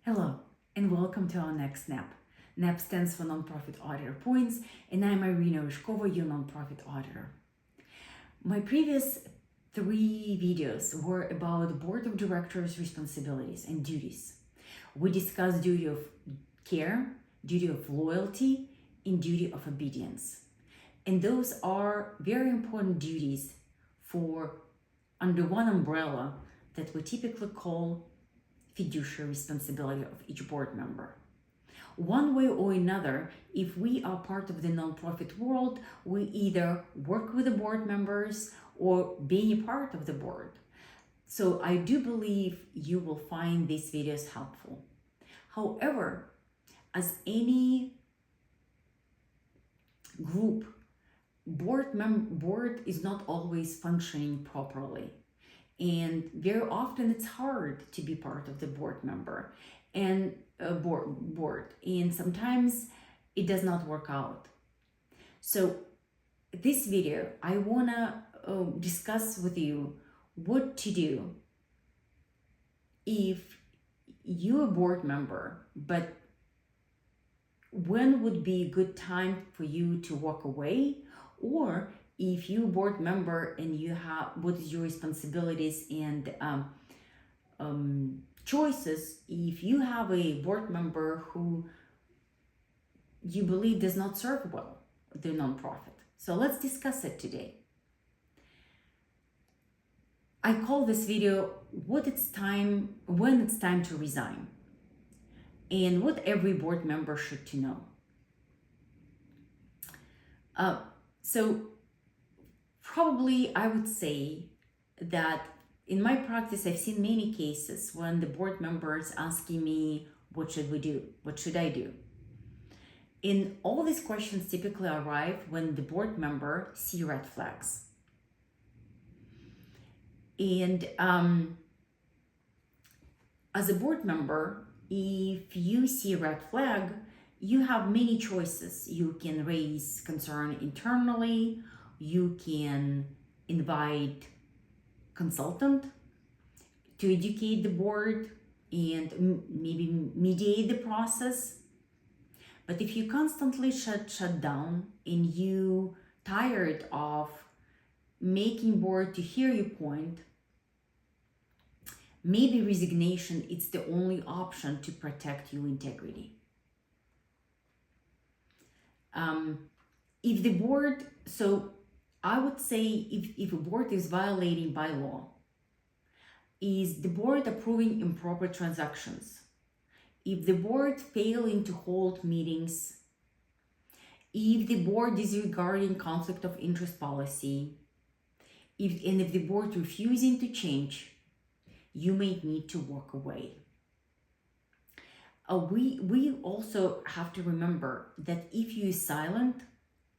Hello, and welcome to our next NAP. NAP stands for Nonprofit Auditor Points, and I'm Irina Ryshkova, your nonprofit auditor. My previous 3 videos were about board of directors' responsibilities and duties. We discussed duty of care, duty of loyalty, and duty of obedience. And those are very important duties for under one umbrella that we typically call fiduciary responsibility of each board member. One way or another, if we are part of the nonprofit world, we either work with the board members or being a part of the board. So I do believe you will find these videos helpful. However, as any group, board is not always functioning properly. And very often it's hard to be part of the board member and board, and sometimes it does not work out. So this video, I wanna discuss with you what to do if you're a board member, but when would be a good time for you to walk away, or if you're a board member and you have what is your responsibilities and choices, if you have a board member who you believe does not serve well the nonprofit. So let's discuss it today. I call this video when it's time to resign, and what every board member should to know. So probably I would say that in my practice, I've seen many cases when the board members asking me, what should we do? What should I do? And all these questions typically arrive when the board member see red flags. And as a board member, if you see a red flag, you have many choices. You can raise concern internally, you can invite consultant to educate the board and maybe mediate the process. But if you constantly shut down and you tired of making board to hear your point, maybe resignation is the only option to protect your integrity. If the board, so I would say if a board is violating bylaw, is the board approving improper transactions, if the board failing to hold meetings, if the board disregarding conflict of interest policy, if the board refusing to change, you may need to walk away. We also have to remember that if you are silent,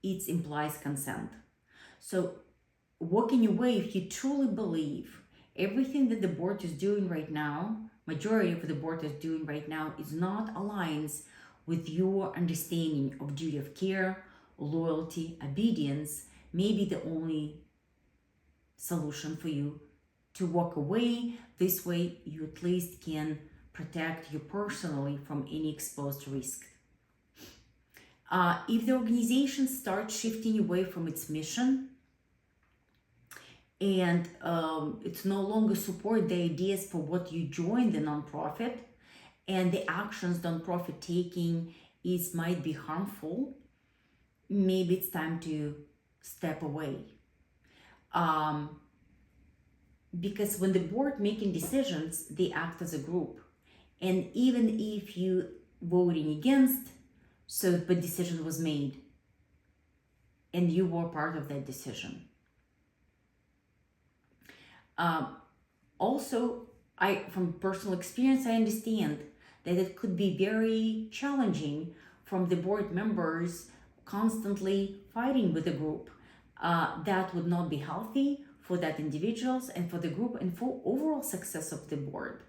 it implies consent. So walking away, if you truly believe everything that the board is doing right now, majority of the board is doing right now, is not aligns with your understanding of duty of care, loyalty, obedience, maybe the only solution for you to walk away. This way you at least can protect you personally from any exposed risk. If the organization starts shifting away from its mission and it's no longer support the ideas for what you joined the nonprofit, and the actions nonprofit taking might be harmful, maybe it's time to step away. Because when the board making decisions, they act as a group. And even if you voting against, so the decision was made and you were part of that decision. Also, from personal experience, I understand that it could be very challenging from the board members constantly fighting with the group. That would not be healthy for that individuals and for the group and for overall success of the board.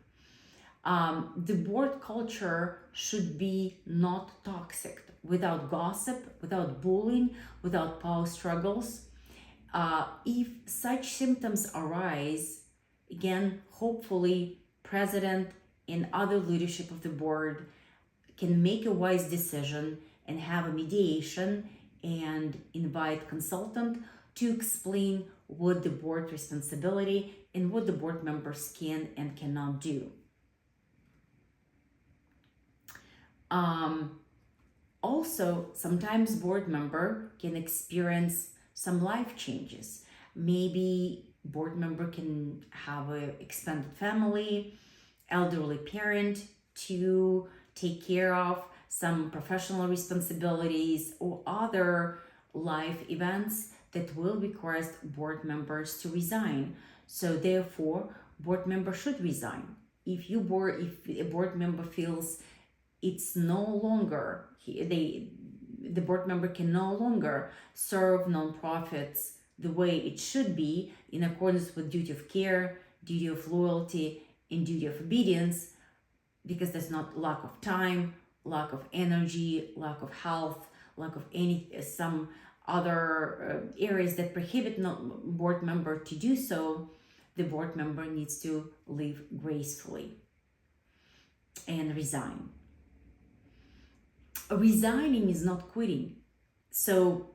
The board culture should be not toxic, without gossip, without bullying, without power struggles. If such symptoms arise, again, hopefully president and other leadership of the board can make a wise decision and have a mediation and invite consultant to explain what the board responsibility and what the board members can and cannot do. Also, sometimes board member can experience some life changes. Maybe board member can have an expanded family, elderly parent to take care of, some professional responsibilities or other life events that will require board members to resign. So therefore, board member should resign. If a board member feels it's no longer the board member can no longer serve nonprofits the way it should be in accordance with duty of care, duty of loyalty, and duty of obedience, because there's not lack of time, lack of energy, lack of health, lack of some other areas that prohibit board member to do so, the board member needs to leave gracefully and resign. Resigning is not quitting. So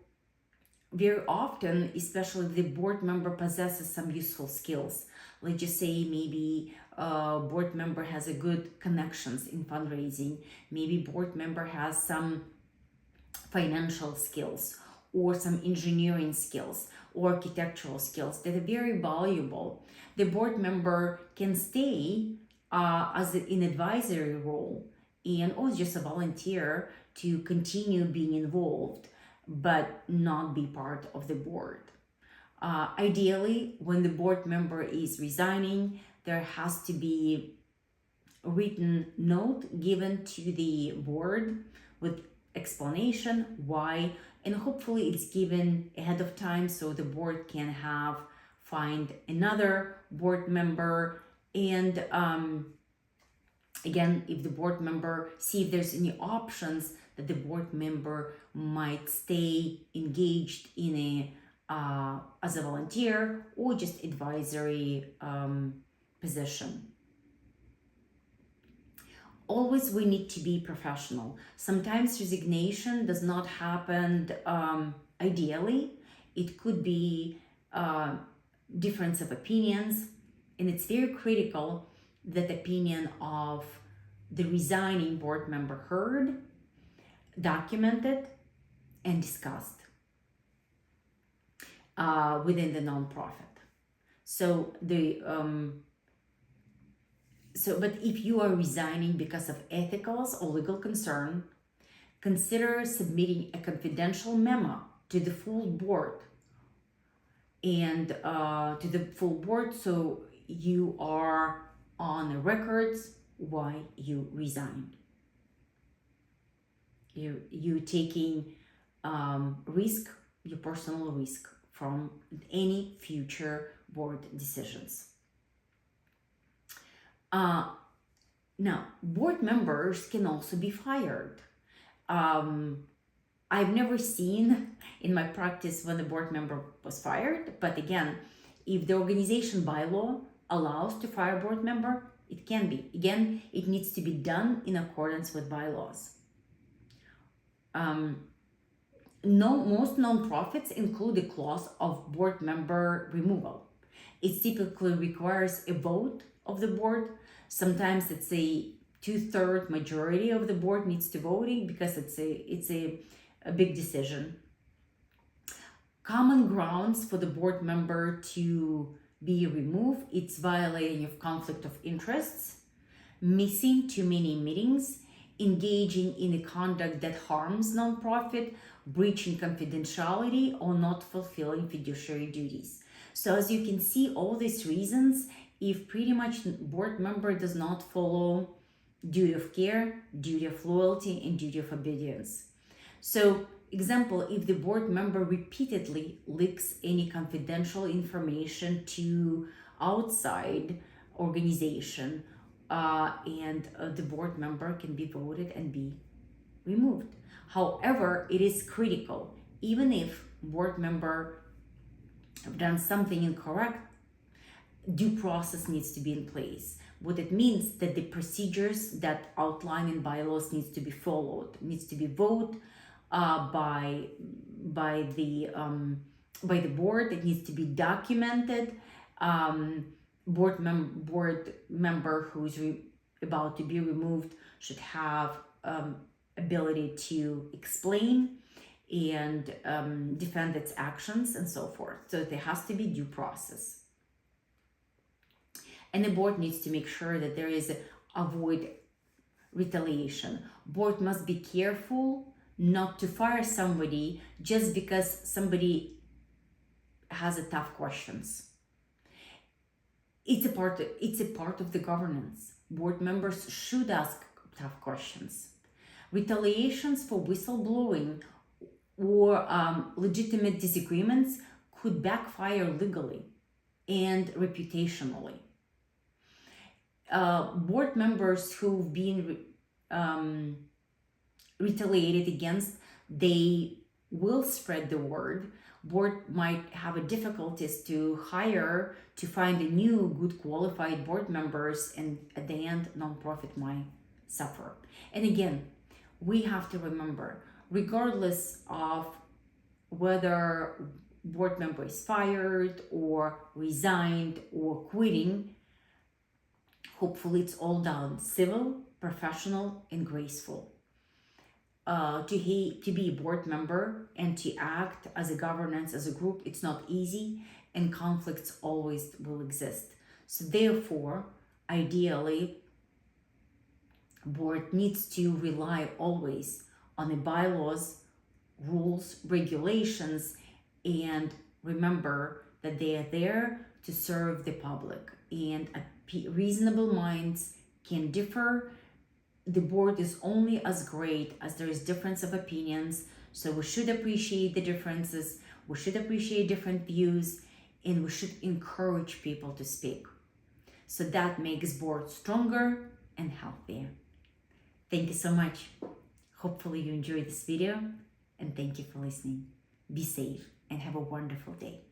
very often, especially if the board member possesses some useful skills, let's just say maybe board member has a good connections in fundraising, maybe board member has some financial skills or some engineering skills or architectural skills that are very valuable, the board member can stay in advisory role and or just a volunteer to continue being involved but not be part of the board. Ideally, when the board member is resigning, there has to be a written note given to the board with explanation why, and hopefully it's given ahead of time so the board can find another board member. And again, if the board member see if there's any options that the board member might stay engaged in as a volunteer or just advisory position. Always we need to be professional. Sometimes resignation does not happen ideally. It could be difference of opinions, and it's very critical that opinion of the resigning board member heard, documented, and discussed within the nonprofit. But if you are resigning because of ethical or legal concern, consider submitting a confidential memo to the full board so you are on the records why you resigned. You taking risk, your personal risk from any future board decisions. Now, board members can also be fired. I've never seen in my practice when a board member was fired, but again, if the organization bylaw allows to fire a board member, it can be. Again, it needs to be done in accordance with bylaws. Most nonprofits include a clause of board member removal. It typically requires a vote of the board. Sometimes it's a 2/3 majority of the board needs to voting because it's a big decision. Common grounds for the board member to be removed: it's violating of conflict of interests, missing too many meetings, engaging in a conduct that harms nonprofit, breaching confidentiality, or not fulfilling fiduciary duties. So as you can see, all these reasons, if pretty much board member does not follow duty of care, duty of loyalty, and duty of obedience. So example, if the board member repeatedly leaks any confidential information to outside organization, and the board member can be voted and be removed. However, it is critical, even if board member have done something incorrect, due process needs to be in place. What it means that the procedures that outline in bylaws needs to be followed, needs to be voted by the board. It needs to be documented. Board member who's about to be removed should have ability to explain and defend its actions and so forth. So there has to be due process. And the board needs to make sure that there is avoid retaliation. Board must be careful not to fire somebody just because somebody has a tough questions. It's a part of the governance. Board members should ask tough questions. Retaliations for whistleblowing or legitimate disagreements could backfire legally and reputationally. Board members who've been retaliated against, they will spread the word. Board might have a difficulties to find a new good qualified board members, and at the end nonprofit might suffer. And again, we have to remember, regardless of whether board member is fired or resigned or quitting, hopefully it's all done civil, professional, and graceful. To be a board member and to act as a governance, as a group, it's not easy, and conflicts always will exist. So therefore, ideally, board needs to rely always on the bylaws, rules, regulations, and remember that they are there to serve the public, and reasonable minds can differ. The board is only as great as there is difference of opinions, so we should appreciate the differences, we should appreciate different views, and we should encourage people to speak. So that makes board stronger and healthier. Thank you so much. Hopefully you enjoyed this video, and thank you for listening. Be safe and have a wonderful day.